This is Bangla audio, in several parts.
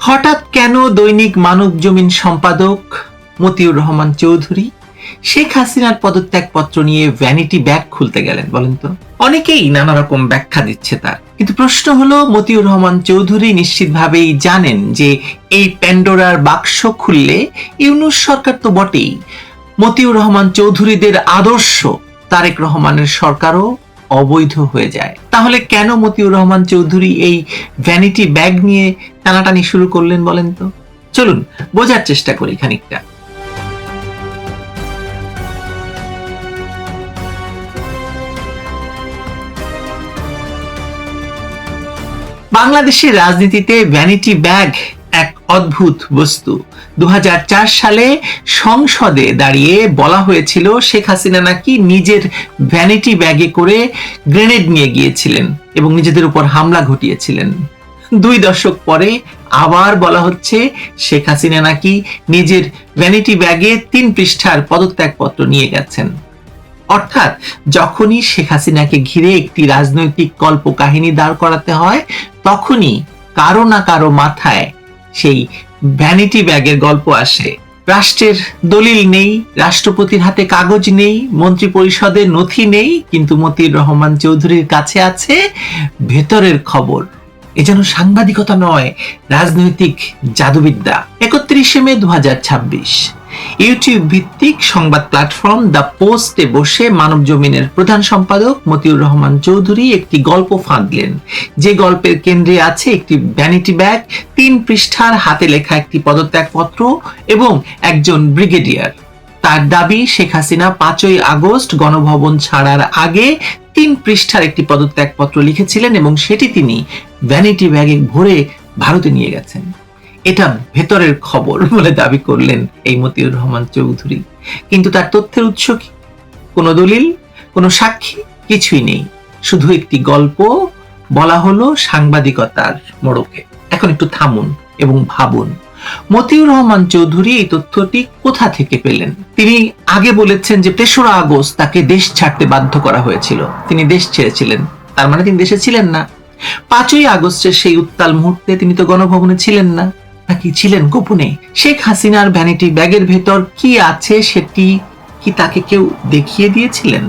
হঠাৎ কেন দৈনিক মানবজমিন সম্পাদক মতিউর রহমান চৌধুরী শেখ হাসিনার পদত্যাগপত্র নিয়ে ভ্যানিটি ব্যাগ খুলতে গেলেন বলেন তো? অনেকেই নানা রকম ব্যাখ্যা দিচ্ছে তার, কিন্তু প্রশ্ন হলো মতিউর রহমান চৌধুরী নিশ্চিতভাবেই জানেন যে এই প্যান্ডোরার বাক্স খুললে ইউনূস সরকার তো বটেই, মতিউর রহমান চৌধুরীদের আদর্শ তারেক রহমানের সরকারও অবৈধ হয়ে যায়। তাহলে কেন মতিউর রহমান চৌধুরী এই ভ্যানিটি ব্যাগ নিয়ে টানাটানি শুরু করলেন বলেন তো? চলুন বোঝার চেষ্টা করি খানিকটা। বাংলাদেশের রাজনীতিতে ভ্যানিটি ব্যাগ এক অদ্ভুত বস্তু। 2004 সালে সংসদে দাঁড়িয়ে বলা হয়েছিল শেখ হাসিনা নাকি নিজের ভ্যানিটি ব্যাগে করে গ্রেনেড নিয়ে গিয়েছিলেন এবং নিজেদের উপর হামলা ঘটিয়েছিলেন। 2 দশক পরে আবার বলা হচ্ছে শেখ হাসিনা নাকি নিজের ভ্যানিটি ব্যাগে 3 পৃষ্ঠার পদত্যাগপত্র নিয়ে গেছেন। অর্থাৎ যখনই শেখ হাসিনাকে ঘিরে একটি রাজনৈতিক কল্পকাহিনী দাঁড় করাতে হয়, তখনই কারো না কারো মাথায় সেই ভ্যানিটি ব্যাগের গল্প আসে। রাষ্ট্রের দলিল নেই, রাষ্ট্রপতির হাতে কাগজ নেই, মন্ত্রী পরিষদের নথি নেই, কিন্তু মতিউর রহমান চৌধুরীর কাছে আছে ভেতরের খবর। এ যেন সাংবাদিকতা নয়, রাজনৈতিক জাদুবিদ্যা। 31শে মে 2026 ইউটিউব ভিত্তিক সংবাদ প্ল্যাটফর্ম দ্য পোস্টে বসে মানবজমিনের প্রধান সম্পাদক মতিউর রহমান চৌধুরী একটি গল্প ফাঁদলেন, যে গল্পের কেন্দ্রে আছে একটি ভ্যানিটি ব্যাগ, 3 পৃষ্ঠার হাতে লেখা একটি পদত্যাগপত্র এবং একজন ব্রিগেডিয়ার। তার দাবি শেখ হাসিনা 5ই আগস্ট গণভবন ছাড়ার আগে 3 পৃষ্ঠার একটি পদত্যাগপত্র লিখেছিলেন এবং সেটি তিনি ভ্যানিটি ব্যাগে ভরে ভারতে নিয়ে গেছেন। এটা ভেতরের খবর বলে দাবি করলেন এই মতিউর রহমান চৌধুরী, কিন্তু তার তথ্যের উৎস কি? কোনো দলিল, কোনো সাক্ষী, কিছুই নেই, শুধু একটি গল্প বলা হলো সাংবাদিকতার মোড়কে। এখন একটু থামুন এবং ভাবুন, মতিউর রহমান চৌধুরী এই তথ্যটি কোথা থেকে পেলেন? তিনি আগে বলেছেন যে 3রা আগস্ট তাকে দেশ ছাড়তে বাধ্য করা হয়েছিল, তিনি দেশ ছেড়েছিলেন, তার মানে তিনি দেশে ছিলেন না। 5ই আগস্টের সেই উত্তাল মুহূর্তে তিনি তো গণভবনে ছিলেন না, নাকি ছিলেন গোপনে? শেখ হাসিনার ভ্যানিটি ব্যাগের ভেতর কি আছে সেটি কি তাকে কেউ দেখিয়ে দিয়েছিলেন?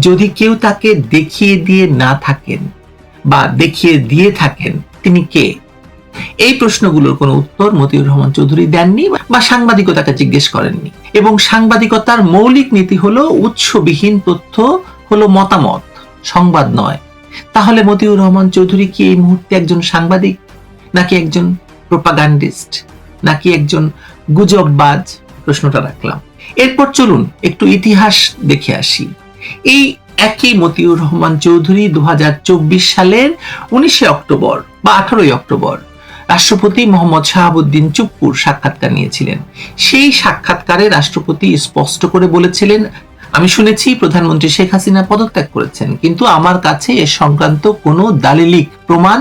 যদি কেউ তাকে দেখিয়ে দিয়ে না থাকেন বা দেখিয়ে দিয়ে থাকেন, তিনি কে? এই প্রশ্নগুলোর কোনো উত্তর মতিউর রহমান চৌধুরী দেননি বা সাংবাদিকতাকে জিজ্ঞেস করেননি। এবং সাংবাদিকতার মৌলিক নীতি হলো উৎসবিহীন তথ্য হলো মতামত, সংবাদ নয়। তাহলে মতিউর রহমান চৌধুরী কি এই মুহূর্তে একজন সাংবাদিক, নাকি একজন প্রোপাগান্ডিস্ট, নাকি একজন গুজববাজ? প্রশ্নটা রাখলাম। এরপর চলুন একটু ইতিহাস দেখে আসি। এই একই মতিউর রহমান চৌধুরী 2024 সালের 19শে অক্টোবর বা 18ই অক্টোবর রাষ্ট্রপতি মোহাম্মদ শাহাবুদ্দিন চুপ্পুর সাক্ষাৎকার নিয়েছিলেন। সেই সাক্ষাৎকারে রাষ্ট্রপতি স্পষ্ট করে বলেছিলেন, আমি শুনেছি প্রধানমন্ত্রী শেখ হাসিনা পদত্যাগ করেছেন, কিন্তু আমার কাছে এ সংক্রান্ত কোনো দালিলিক প্রমাণ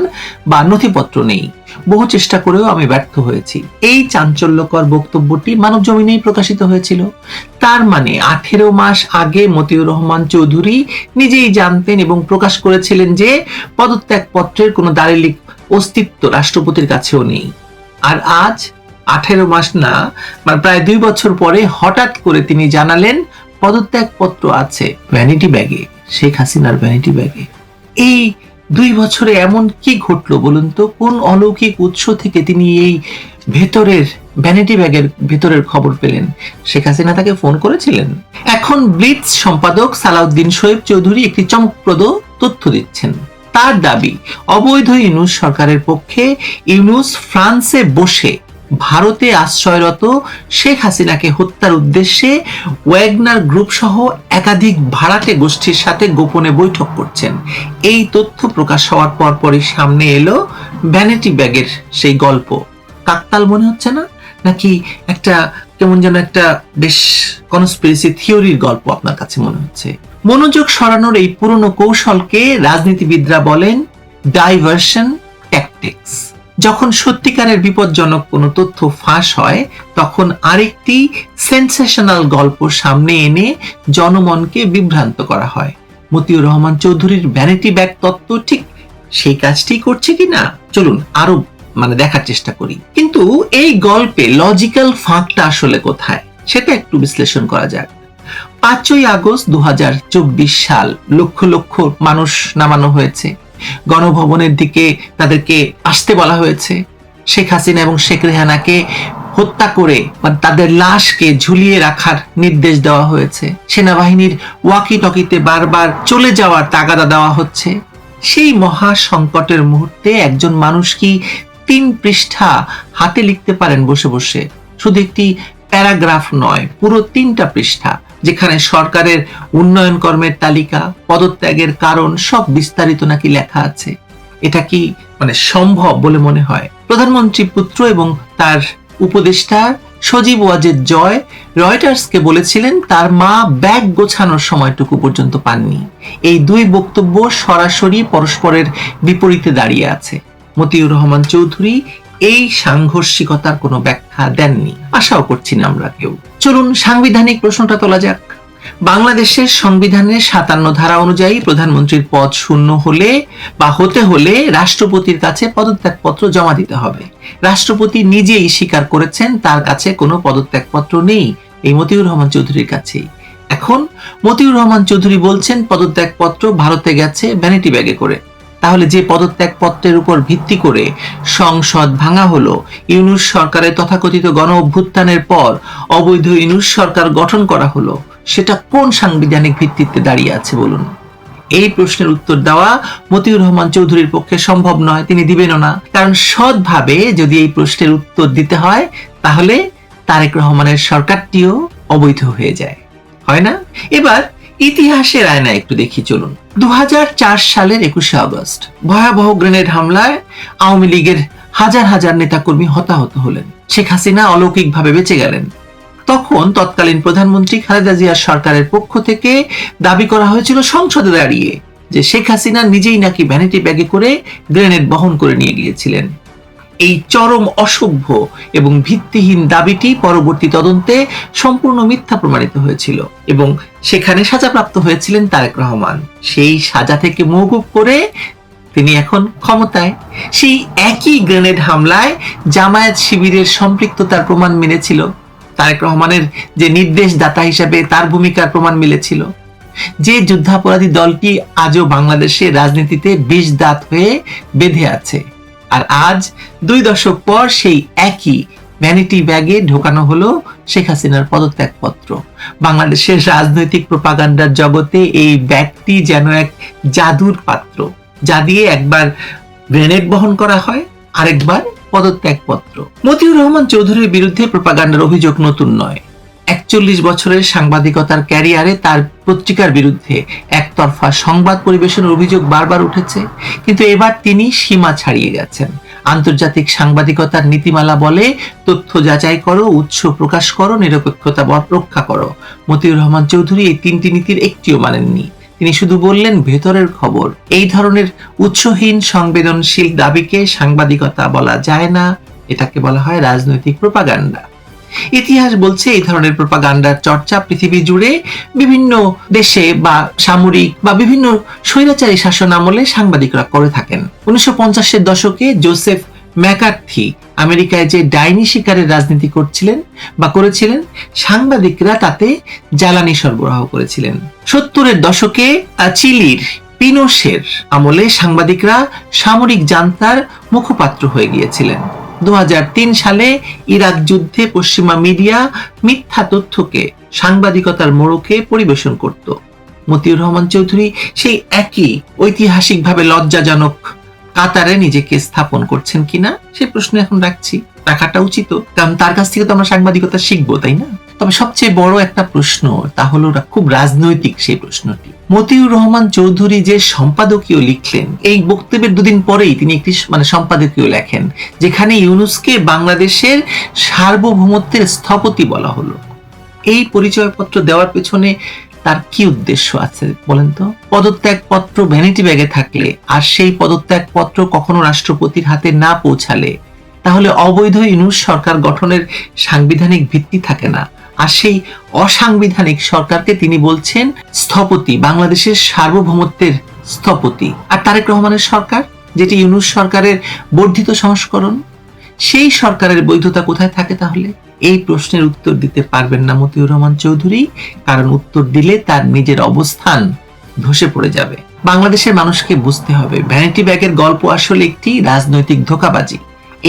বা নথিপত্র নেই। বহু চেষ্টা করেও আমি ব্যর্থ হয়েছি। এই চাঞ্চল্যকর বক্তব্যটি মানবজমিনেই প্রকাশিত হয়েছিল। তার মানে 18 মাস আগে মতিউর রহমান চৌধুরী নিজেই জানতেন এবং প্রকাশ করেছিলেন যে পদত্যাগপত্রের কোনো দালিলিক অস্তিত্ব রাষ্ট্রপতির কাছেও নেই। আর আজ 18 মাস না, মানে প্রায় 2 বছর পরে হঠাৎ করে তিনি জানালেন পদত্যাগপত্র আছে ভ্যানিটি ব্যাগে, শেখ হাসিনার ভ্যানিটি ব্যাগে। এই 2 বছরে এমন কি ঘটলো বলুন তো? কোন অলৌকিক উৎস থেকে তিনি এই ভেতরের ভ্যানিটি ব্যাগের ভেতরের খবর পেলেন? শেখ হাসিনা তাকে ফোন করেছিলেন? এখন ব্লিটজ সম্পাদক সালাউদ্দিন শোয়েব চৌধুরী একটি চমকপ্রদ তথ্য দিচ্ছেন। তার দাবি, অবৈধ ইউনূস সরকারের পক্ষে ইউনূস ফ্রান্সে বসে ভারতে আশ্রয়রত শেখ হাসিনাকে হত্যার উদ্দেশ্যে ওয়াগনার গ্রুপ সহ একাধিক ভাড়াটে গোষ্ঠীর সাথে গোপনে বৈঠক করছেন। এই তথ্য প্রকাশ হওয়ার পরপরই সামনে এলো ভ্যানিটি ব্যাগের সেই গল্প। কাকতাল মনে হচ্ছে না? নাকি একটা কেমন যেন একটা বেশ কনস্পিরেসি থিওরির গল্প আপনার কাছে মনে হচ্ছে? মনোযোগ সরানোর এই পুরনো কৌশলকে রাজনীতিবিদরা বলেন ডাইভার্সন ট্যাকটিক্স। যখন সত্যিকারের বিপজ্জনক কোনো তথ্য ফাঁস হয়, তখন আরেকটি সেন্সেশনাল গল্প সামনে এনে জনমনকে বিভ্রান্ত করা হয়। মতিউর রহমান চৌধুরীর ভ্যানিটি ব্যাগ তত্ত্ব ঠিক সেই কাজটি করছে কিনা চলুন আরো দেখার চেষ্টা করি। কিন্তু এই গল্পে লজিক্যাল ফাঁকটা আসলে কোথায় সেটা একটু বিশ্লেষণ করা যাক। 5ই আগস্ট 2024 সাল, লক্ষ লক্ষ মানুষ নামানো হয়েছে, গণভবনের দিকে তাদেরকে আসতে বলা হয়েছে। শেখ হাসিনা এবং শেখ রেহানাকে হত্যা করে তাদের লাশকে ঝুলিয়ে রাখার নির্দেশ দেওয়া হয়েছে। সেনাবাহিনীর ওয়াকি টকিতে বারবার চলে যাওয়ার তাগাদা দেওয়া হচ্ছে। সেই মহা সংকটের মুহূর্তে একজন মানুষ কি 3 পৃষ্ঠা হাতে লিখতে পারেন বসে বসে? শুধু একটি প্যারাগ্রাফ নয়, পুরো 3টা পৃষ্ঠা, যেখানে সরকারের উন্নয়ন কর্মের তালিকা, পদত্যাগের কারণ সব বিস্তারিত নাকি লেখা আছে। এটা কি সম্ভব বলে মনে হয়? প্রধানমন্ত্রী পুত্র এবং তার উপদেষ্টা সজীব ওয়াজেদ জয় রয়টার্সকে বলেছিলেন তার মা ব্যাগ গোছানোর সময়টুকু পর্যন্ত পাননি। এই 2 বক্তব্য সরাসরি পরস্পরের বিপরীতে দাঁড়িয়ে আছে। মতিউর রহমান চৌধুরী এই সাংঘর্ষিকতার কোনো ব্যাখ্যা দেননি, আশাও করছি না আমরা কেউ। চলুন সাংবিধানিক প্রশ্নটা তোলা যাক। বাংলাদেশের সংবিধানের 57 ধারা অনুযায়ী প্রধানমন্ত্রীর পদ শূন্য হলে বা হতে হলে রাষ্ট্রপতির কাছে পদত্যাগপত্র জমা দিতে হবে। রাষ্ট্রপতি নিজেই স্বীকার করেছেন তার কাছে কোনো পদত্যাগপত্র নেই, এই মতিউর রহমান চৌধুরীর কাছেই। এখন মতিউর রহমান চৌধুরী বলছেন পদত্যাগপত্র ভারতে গেছে ভ্যানিটি ব্যাগে করে। তাহলে যে পদত্যাগপত্রের উপর ভিত্তি করে সংসদ ভাঙা হলো, ইউনূস সরকারের তথাকথিত গণ অভ্যুত্থানের পর অবৈধ ইউনূস সরকার গঠন করা হলো, সেটা কোন সাংবিধানিক ভিত্তিতে দাঁড়িয়ে আছে বলুন? এই প্রশ্নের উত্তর দেওয়া মতিউর রহমান চৌধুরীর পক্ষে সম্ভব নয়, তিনি দিবেনও না। কারণ সৎভাবে যদি এই প্রশ্নের উত্তর দিতে হয়, তাহলে তারেক রহমানের সরকারটিও অবৈধ হয়ে যায়, হয় না? এবার ইতিহাসের আয়নায় একটু দেখি চলুন। 2004 সালের 21শে আগস্ট ভয়াবহ গ্রেনেড হামলায় আওয়ামী লীগের হাজার হাজার নেতাকর্মী হতাহত হলেন। শেখ হাসিনা অলৌকিকভাবে বেঁচে গেলেন। তখন তৎকালীন প্রধানমন্ত্রী খালেদা জিয়ার সরকারের পক্ষ থেকে দাবি করা হয়েছিল সংসদে দাঁড়িয়ে যে শেখ হাসিনা নিজেই নাকি ভ্যানিটি ব্যাগে করে গ্রেনেড বহন করে নিয়ে গিয়েছিলেন। এই চরম অসভ্য এবং ভিত্তিহীন দাবিটি পরবর্তী তদন্তে সম্পূর্ণ মিথ্যা প্রমাণিত হয়েছিল এবং সেখানে সাজাপ্রাপ্ত হয়েছিলেন তারেক রহমান। সেই সাজা থেকে মওকুফ করে তিনি এখন ক্ষমতায়। সেই একই গ্রেনেড হামলায় জামায়াত শিবিরের সম্পৃক্ততার প্রমাণ মিলেছিল, তারেক রহমানের যে নির্দেশদাতা হিসেবে তার ভূমিকার প্রমাণ মিলেছিল। যে যুদ্ধাপরাধী দলটি আজও বাংলাদেশের রাজনীতিতে বিষ দাঁত হয়ে বেঁধে আছে, আর আজ 2 দশক পর সেই একই ভ্যানিটি ব্যাগে ঢোকানো হলো শেখ হাসিনার পদত্যাগপত্র। বাংলাদেশের রাজনৈতিক প্রোপাগান্ডার জগতে এই ব্যাগটি যেন এক জাদুর পাত্র, যা দিয়ে একবার গ্রেনেড বহন করা হয়, আরেকবার পদত্যাগপত্র। মতিউর রহমান চৌধুরীর বিরুদ্ধে প্রোপাগান্ডার অভিযোগ নতুন নয়। 41 বছরের সাংবাদিকতার ক্যারিয়ারে তার পত্রিকার বিরুদ্ধে একতরফা সংবাদ পরিবেশনের অভিযোগ বারবার উঠেছে, কিন্তু এবার তিনি সীমা ছাড়িয়ে গেছেন। আন্তর্জাতিক সাংবাদিকতার নীতিমালা বলে তথ্য যাচাই করো, উৎস প্রকাশ করো, নিরপেক্ষতা রক্ষা করো। মতিউর রহমান চৌধুরী এই 3টি নীতির একটিও মানেননি। তিনি শুধু বললেন ভেতরের খবর। এই ধরনের উৎসহীন সংবেদনশীল দাবিকে সাংবাদিকতা বলা যায় না, এটাকে বলা হয় রাজনৈতিক প্রোপাগান্ডা। ইতিহাস বলছে এই ধরনের প্রোপাগান্ডার চর্চা পৃথিবী জুড়ে বিভিন্ন দেশে বা সামরিক বা বিভিন্ন স্বৈরাচারী শাসন আমলে সাংবাদিকরা করে থাকেন। 1950-এর দশকে জোসেফ ম্যাকার্থি আমেরিকায় যে ডাইনি শিকারের রাজনীতি করেছিলেন, সাংবাদিকরা তাতে জ্বালানি সরবরাহ করেছিলেন। 70-এর দশকে চিলির পিনোশের আমলে সাংবাদিকরা সামরিক জান্তার মুখপাত্র হয়ে গিয়েছিলেন। 2003 সালে ইরাক যুদ্ধে পশ্চিমা মিডিয়া মিথ্যা তথ্যকে সাংবাদিকতার মোড়কে পরিবেশন করত। মতিউর রহমান চৌধুরী সেই একই ঐতিহাসিকভাবে লজ্জাজনক কাতারে নিজেকে স্থাপন করছেন কিনা সে প্রশ্ন এখন রাখাটা উচিত, কারণ তার কাছ থেকে তো আমরা সাংবাদিকতা শিখবো, তাই না? তবে সবচেয়ে বড় একটা প্রশ্ন, তা হলো খুব রাজনৈতিক সেই প্রশ্নটি। মতিউর রহমান চৌধুরী যে সম্পাদকীয় লিখলেন, এই বক্তব্যের 2 দিন পরেই তিনি একটি সম্পাদকীয় লেখেন, যেখানে ইউনূসকে বাংলাদেশের সার্বভৌমত্বের স্থপতি বলা হলো। এই পরিচয়পত্র দেওয়ার পেছনে তার কি উদ্দেশ্য আছে বলেন তো? পদত্যাগপত্র ভ্যানিটি ব্যাগে থাকলে আর সেই পদত্যাগপত্র কখনো রাষ্ট্রপতির হাতে না পৌঁছালে, তাহলে অবৈধ ইউনূস সরকার গঠনের সাংবিধানিক ভিত্তি থাকে না। আর সেই অসাংবিধানিক সরকারকে তিনি বলছেন স্থপতি, বাংলাদেশের সার্বভৌমত্বের স্থপতি। আর তারেক রহমানের সরকার যেটি ইউনূস সরকারের বর্ধিত সংস্করণ, সেই সরকারের বৈধতা কোথায় থাকে তাহলে? এই প্রশ্নের উত্তর দিতে পারবেন না মতিউর রহমান চৌধুরী, কারণ উত্তর দিলে তার নিজের অবস্থান ধসে পড়ে যাবে। বাংলাদেশের মানুষকে বুঝতে হবে, ভ্যানিটি ব্যাগের গল্প আসলে একটি রাজনৈতিক ধোঁকাবাজি।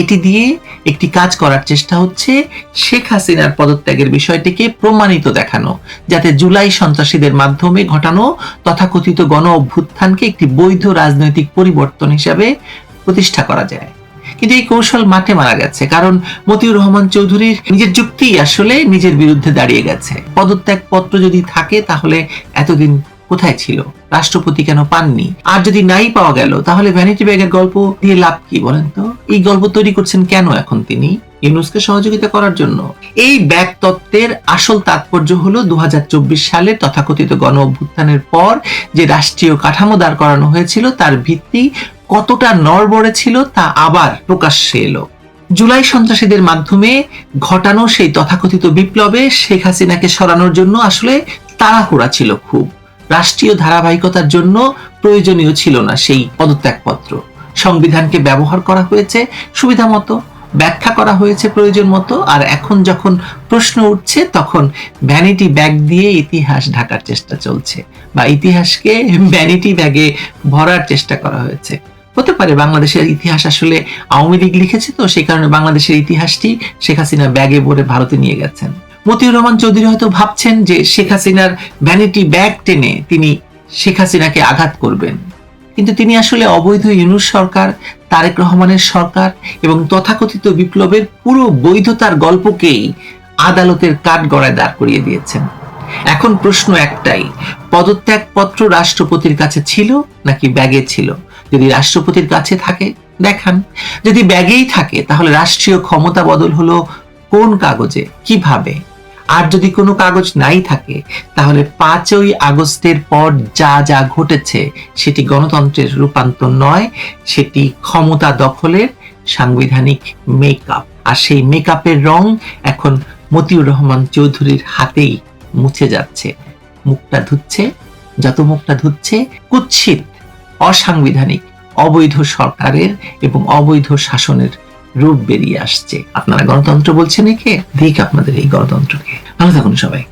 এটি দিয়ে একটি কাজ করার চেষ্টা হচ্ছে শেখ হাসিনার পদত্যাগের বিষয়টিকে প্রমাণিত দেখানো, যাতে জুলাই সন্ত্রাসীদের মাধ্যমে ঘটানো তথাকথিত গণ অভ্যুত্থানকে একটি বৈধ রাজনৈতিক পরিবর্তন হিসাবে প্রতিষ্ঠা করা যায়। কিন্তু এই কৌশল মাঠে মারা গেছে, কারণ মতিউর রহমান চৌধুরীর নিজের যুক্তি আসলে নিজের বিরুদ্ধে দাঁড়িয়ে গেছে। পদত্যাগ পত্র যদি থাকে তাহলে এতদিন কোথায় ছিল? রাষ্ট্রপতি কেন পাননি? আর যদি নাই পাওয়া গেল তাহলে ভ্যানিটি ব্যাগের গল্প দিয়ে লাভ কি বলেন তো? এই গল্প তৈরি করছেন কেন এখন তিনি? ইউনূসকে সহযোগিতা করার জন্য? এই ব্যাগ তত্ত্বের আসল তাৎপর্য হলো 2024 সালে তথাকথিত গণ অভ্যুত্থানের পর যে রাষ্ট্রীয় কাঠামো দাঁড় করানো হয়েছিল তার ভিত্তি কতটা নড়বড়ে ছিল তা আবার প্রকাশ্যে এলো। জুলাই সন্ত্রাসীদের মাধ্যমে ঘটানো সেই তথাকথিত বিপ্লবে শেখ হাসিনাকে সরানোর জন্য আসলে তাড়াহুড়া ছিল খুব। রাষ্ট্রীয় ধারাবাহিকতার জন্য প্রয়োজনীয় ছিল না সেই পদত্যাগপত্র। সংবিধানকে ব্যবহার করা হয়েছে সুবিধা মতো, ব্যাখ্যা করা হয়েছে প্রয়োজন মতো, আর এখন যখন প্রশ্ন উঠছে তখন ভ্যানিটি ব্যাগ দিয়ে ইতিহাস ঢাকার চেষ্টা চলছে, বা ইতিহাসকে ভ্যানিটি ব্যাগে ভরার চেষ্টা করা হয়েছে। হতে পারে বাংলাদেশের ইতিহাস আসলে আওয়ামী লীগ লিখেছে, তো সেই কারণে বাংলাদেশের ইতিহাসটি শেখ হাসিনা ব্যাগে ভরে ভারতে নিয়ে গেছেন। মতিউর রহমান চৌধুরী হয়তো ভাবছেন যে শেখ হাসিনার ভ্যানিটি ব্যাগ টেনে তিনি শেখ হাসিনাকে আঘাত করবেন, কিন্তু তিনি আসলে অবৈধ ইউনূস সরকার, তারেক রহমানের সরকার এবং তথাকথিত বিপ্লবের পুরো বৈধতার গল্পকেই আদালতের কাঠগড়ায় দাঁড় করিয়ে দিয়েছেন। এখন প্রশ্ন একটাই, পদত্যাগপত্র রাষ্ট্রপতির কাছে ছিল নাকি ব্যাগে ছিল? যদি রাষ্ট্রপতির কাছে থাকে দেখান, যদি ব্যাগেই থাকে তাহলে রাষ্ট্রীয় ক্ষমতা বদল হলো কোন কাগজে, কিভাবে? আর যদি কোনো কাগজ নাই থাকে তাহলে 5ই আগস্টের পর যা যা ঘটেছে সেটি গণতন্ত্রের রূপান্তর নয়, সেটি ক্ষমতা দখলের সাংবিধানিক মেকআপ। আর সেই মেকআপের রং এখন মতিউর রহমান চৌধুরীর হাতেই মুছে যাচ্ছে। মুখটা ধুচ্ছে, যত মুখটা ধুচ্ছে কুৎসিত, অসাংবিধানিক, অবৈধ সরকারের এবং অবৈধ শাসনের রূপ বেরিয়ে আসছে। আপনারা গণতন্ত্র বলছেন একে, দিক আপনাদের এই গণতন্ত্রকে। ভালো থাকুন সবাই।